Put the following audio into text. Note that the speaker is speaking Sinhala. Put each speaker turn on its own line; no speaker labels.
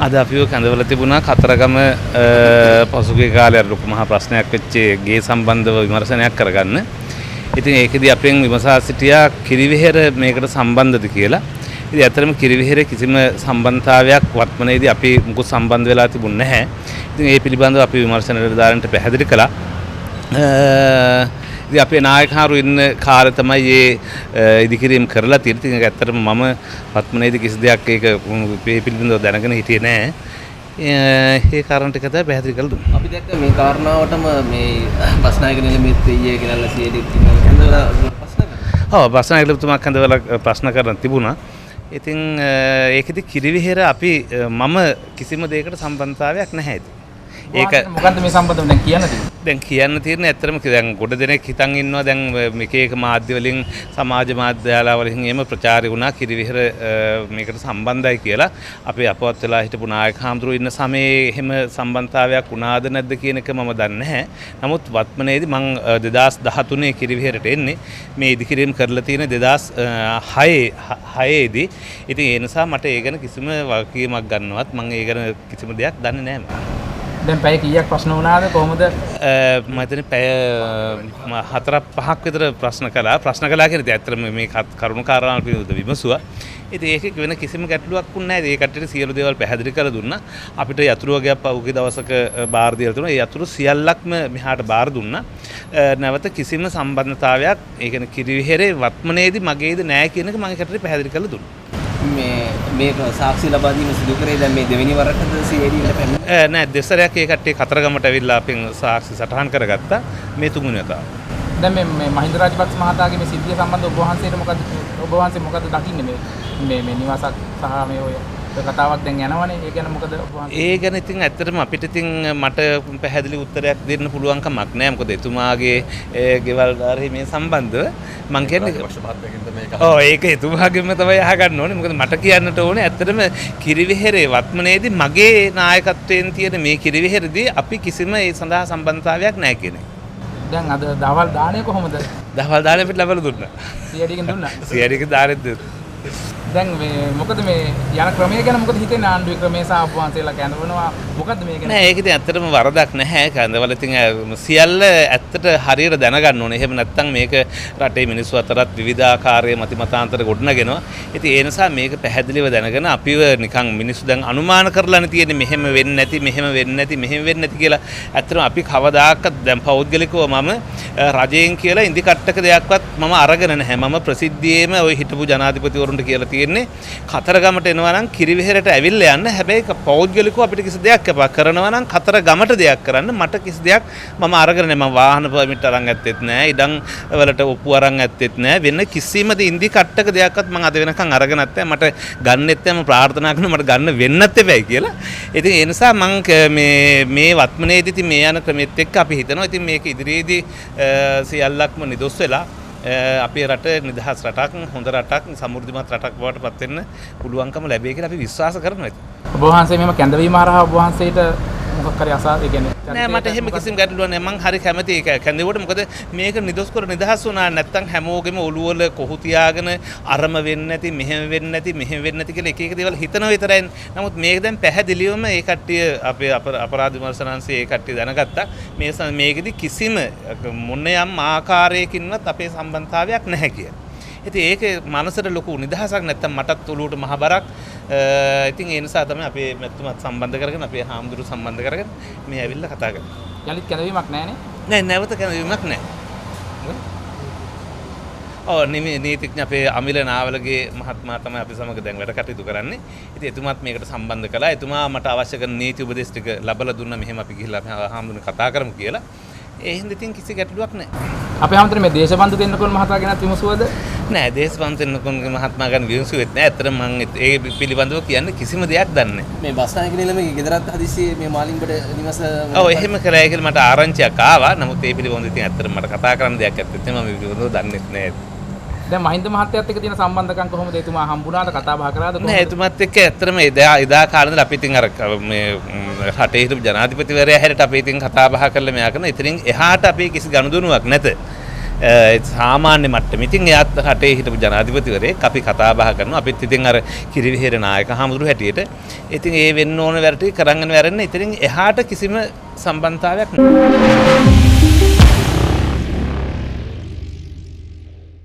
අද අපිව කැඳවල තිබුණා කතරගම පසුගිය කාලේ ලොකු මහා ප්‍රශ්නයක් වෙච්ච ගේ සම්බන්ධව විමර්ශනයක් කරගන්න. ඉතින් ඒකෙදි අපෙන් විමසා සිටියා කිරිවෙහෙර මේකට සම්බන්ධද කියලා. ඉතින් ඇත්තටම කිරිවෙහෙර කිසිම සම්බන්ධතාවයක් වර්තමානයේදී අපි මුකුත් සම්බන්ධ වෙලා තිබුණ නැහැ. ඉතින් ඒ පිළිබඳව අපි විමර්ශන නිලධාරීන්ට පැහැදිලි කළා. ඉතින් අපේ නායකහරු ඉන්න කාලේ තමයි මේ ඉදිකිරීම කරලා තියෙන්නේ. ඉතින් ඒක ඇත්තටම මම වර්තමානයේදී කිසි දෙයක් ඒක මේ පිළිබඳව දැනගෙන හිටියේ නැහැ. ඒ කාරණා ටික තමයි පැහැදිලි කරලා දුන්නා.
අපි දැක්ක මේ කාරණාවටම මේ බස්නායක නිලමේත් ඊයේ ගෙනල්ලා සියදිත් කැඳවලා ප්‍රශ්න කරනවා.
ඔව් බස්නායක නිලමේතුමා කැඳවලා ප්‍රශ්න කරන් තිබුණා. ඉතින් ඒකෙදි කිරිවෙහෙර අපි මම කිසිම දෙයකට සම්බන්ධතාවයක් නැහැ.
ඒක මොකද්ද මේ සම්බන්ධව දැන් කියන්න තියෙන්නේ?
දැන් කියන්න තියෙන්නේ ඇත්තටම දැන් ගොඩ දෙනෙක් හිතන් ඉන්නවා දැන් එක එක මාධ්‍ය වලින් සමාජ මාධ්‍යාලා වලින් එහෙම ප්‍රචාරය වුණා කිරිවෙහෙර මේකට සම්බන්ධයි කියලා. අපේ අපවත් වෙලා හිටපු නායක හාමුදුරුවෝ ඉන්න සමයේ එහෙම සම්බන්ධතාවයක් වුණාද නැද්ද කියන එක මම දන්නේ නැහැ. නමුත් වත්මනේදී මම 2013 කිරිවෙහෙරට එන්නේ. මේ ඉදිකිරීම කරලා තියෙන 2006 දී. ඉතින් ඒ නිසා මට ඒ ගැන කිසිම වගකීමක් ගන්නවත් මම ඒ ගැන කිසිම දෙයක් දන්නේ නැහැ.
දැන් පැය කීයක් ප්‍රශ්න වුණාද කොහොමද?
මම හිතන්නේ පැය 4-5ක් විතර ප්‍රශ්න කළා කියන්නේ ඇත්තටම මේ කරුණු කාරණා පිළිබඳව විමසුවා. ඉතින් ඒකේ වෙන කිසිම ගැටලුවක් වුණේ නැහැ. ඒ කට්ටියට සියලු දේවල් පැහැදිලි කරලා දුන්නා. අපිට යතුරු වගේක් පහුගිය දවසක බාර දීලා තුනා. ඒ යතුරු සියල්ලක්ම මෙහාට බාර දුන්නා. නැවත කිසිම සම්බන්ධතාවයක් ඒ කියන්නේ කිරිවෙහෙරේ වත්මනේදී මගේද නැහැ කියන එක මම කට්ටියට පැහැදිලි කරලා දුන්නා.
මේක සාක්ෂි ලබා දීම සිදු කරේ දැන් මේ දෙවෙනි වරටද CID වල පැමිණ
නෑ දෙසරයක් ඒ කට්ටිය කතරගමට ඇවිල්ලා අපෙන් සාක්ෂි සටහන් කරගත්තා. මේ තුන්වෙනි වතාව.
දැන් මේ මහින්ද රාජපක්ෂ මහතාගේ මේ සිද්ධිය සම්බන්ධව ඔබ වහන්සේ මොකද දකින්නේ මේ නිවාසක් සහ මේ ඔය කතාවක් දැන් යනවනේ. ඒ ගැන මොකද ඔබ වහන්සේ? ඒ
ගැන ඉතින් ඇත්තටම අපිට ඉතින් මට පැහැදිලි උත්තරයක් දෙන්න පුළුවන් කමක් නෑ. මොකද එතුමාගේ ගෙවල් ධාරේ මේ සම්බන්ධව මං කියන්නේ ඔව් ඒක එතුමාගෙම තමයි අහගන්න ඕනේ. මොකද මට කියන්නට ඕනේ ඇත්තටම කිරිවෙහෙරේ වත්මනේදී මගේ නායකත්වයෙන් තියෙන මේ කිරිවෙහෙරදී අපි කිසිම ඒ සඳහා සම්බන්ධතාවයක් නැහැ කියන එක.
දැන් අද දවල් දාණය කොහොමද?
දවල් දාණය අපිට ලැබලා දුන්නා.
CID එකෙන් දුන්නා.
CID එකෙන් දාරෙත් දුන්නා.
දැන් මේ මොකද මේ යන ක්‍රමය ගැන මොකද හිතෙන්නේ? ආණ්ඩුවේ ක්‍රමය සහ ඔබ වහන්සේලා කැඳවනවා මොකද්ද මේ ගැන?
නෑ ඒක ඉතින් ඇත්තටම වරදක් නැහැ. කැඳවල ඉතින් සියල්ල ඇත්තට හරියට දැනගන්න ඕනේ. එහෙම නැත්නම් මේක රටේ මිනිස්සු අතරත් විවිධාකාරයේ මතිමතාන්තර ගොඩනගෙනවා. ඉතින් ඒ නිසා මේක පැහැදිලිව දැනගෙන අපිව නිකන් මිනිස්සු දැන් අනුමාන කරලානේ තියෙන්නේ මෙහෙම වෙන්නේ නැති, මෙහෙම වෙන්නේ නැති, මෙහෙම වෙන්නේ නැති කියලා. ඇත්තටම අපි කවදාකවත් දැන් පෞද්ගලිකව මම රජයෙන් කියලා ඉන්දි කට්ටක දෙයක්වත් මම අරගෙන නැහැ. මම ප්‍රසිද්ධියේම ওই හිටපු ජනාධිපතිවරුන්ට කියලා තියෙන්නේ කතරගමට එනවා නම් කිරිවෙහෙරට ඇවිල්ලා යන්න. හැබැයි පෞද්ගලිකව අපිට කිසි දෙයක් අපා කරනවා නම් කතරගමට දෙයක් කරන්න. මට කිසි දෙයක් මම අරගෙන නැහැ. මම වාහන පර්මිට් අරන් ඇත්තෙත් නැහැ. ඉඩම් වලට ඔප්පු අරන් ඇත්තෙත් නැහැ. වෙන කිසිම ඉන්දි කට්ටක දෙයක්වත් මම අද වෙනකන් අරගෙන නැත්තේ. මට ගන්නෙත් නැහැ. මම ප්‍රාර්ථනා කරනවා මට ගන්න වෙන්නත් එපැයි කියලා. ඉතින් ඒ නිසා මම මේ වත්මනේදී ඉතින් මේ යන ක්‍රමෙත් එක්ක අපි හිතනවා. ඉතින් මේක ඉදිරියේදී සියල්ලක්ම නිදොස් වෙලා අපේ රට නිදහස් රටක්, හොඳ රටක්, සමෘද්ධිමත් රටක් බවට පත් වෙන්න පුළුවන්කම ලැබෙයි කියලා අපි විශ්වාස කරනවා.
ඔබ වහන්සේ මෙහෙම කැඳවීම හරහා ඔබ වහන්සේට මොකක් හරි ඒ කියන්නේ
නෑ මට එහෙම කිසිම ගැටලුවක් නෑ. මං හරි කැමති ඒක කැඳෙවට. මොකද මේක නිදොස් කර නිදහස් වුණා නැත්තම් හැමෝගෙම ඔළුව වල කොහු තියාගෙන අරම වෙන්නේ නැති, මෙහෙම වෙන්නේ නැති, මෙහෙම වෙන්නේ නැති කියලා එක එක දේවල් හිතනවා විතරයි. නමුත් මේක දැන් පැහැදිලිවම ඒ කට්ටිය අපේ අපරාධ විමර්ශනාංශයේ ඒ කට්ටිය දැනගත්තා. මේකෙදි කිසිම මොනෑම් ආකාරයකින්වත් අපේ සම්බන්ධතාවයක් නැහැ කියලා. ඉතින් ඒක මනසට ලොකු නිදහසක් නැත්තම් මටත් ඔළුවට මහ බරක්. ඉතින් ඒ නිසා තමයි අපේ මෙතුමත් සම්බන්ධ කරගෙන අපේ හාමුදුරු සම්බන්ධ කරගෙන මේ ඇවිල්ලා කතා කරන්නේ.
යලිත් කැඳවීමක් නැහැ නේ?
නෑ නැවත කැඳවීමක් නැහැ. නීතිඥ අපේ අමිල නාවලගේ මහත්මයා තමයි අපි සමග දැන් වැඩ කටයුතු කරන්නේ. ඉතින් එතුමාත් මේකට සම්බන්ධ කළා. එතුමා මට අවශ්‍ය කරන නීති උපදෙස් ටික ලැබලා දුන්නා. මෙහෙම අපි ගිහිල්ලා හාමුදුරනේ කතා කරමු කියලා. ඒ හින්දා ඉතින් කිසි ගැටලුවක් නැහැ.
අපේ හැමතෙම මේ දේශබන්දු දෙන්නකොන් මහතා ගැනත් විමසුවද?
නෑ දේශබන්දු දෙන්නකොන්ගේ මහත්මයා ගැන විමසුවෙත් නෑ. ඇත්තටම මම ඒ පිළිබඳව කියන්නේ කිසිම දෙයක් දන්නේ නැහැ.
මේ බස්නායක නිලමේ ගෙදරත් හදිස්සියේ මේ මාලින්ගඩ නිවස
ඔව් එහෙම කරා කියලා මට ආරංචියක් ආවා. නමුත් ඒ පිළිබඳව ඉතින් ඇත්තටම මට කතා කරන්න දෙයක් ඇත්තේ මම මේ පිළිබඳව දන්නේ නැහැ.
දැන් මහින්ද මහත්තයාත් එක්ක තියෙන සම්බන්ධකම් කොහොමද? එතුමා හම්බුණාද? කතා බහ කරාද?
නෑ එතුමාත් එක්ක ඇත්තටම එදා කාලේ ඉඳලා අපි ඉතින් අර මේ රටේ හිටපු ජනාධිපතිවරයා හැරෙට අපි ඉතින් කතා බහ කරලා මෙයා කරන. ඉතින් එහාට අපි කිසි ගනුදෙනුවක් නැත. සාමාන්‍ය මට්ටම. ඉතින් එයාත් රටේ හිටපු ජනාධිපතිවරයෙක් අපි කතා බහ කරනවා. අපිත් ඉතින් අර කිරිවිහෙර නායක හමුදුරු හැටියට. ඉතින් ඒ වෙන්න ඕන වැඩ ටික කරගෙන වැරෙන්න. ඉතින් එහාට කිසිම සම්බන්ධතාවයක් නැහැ.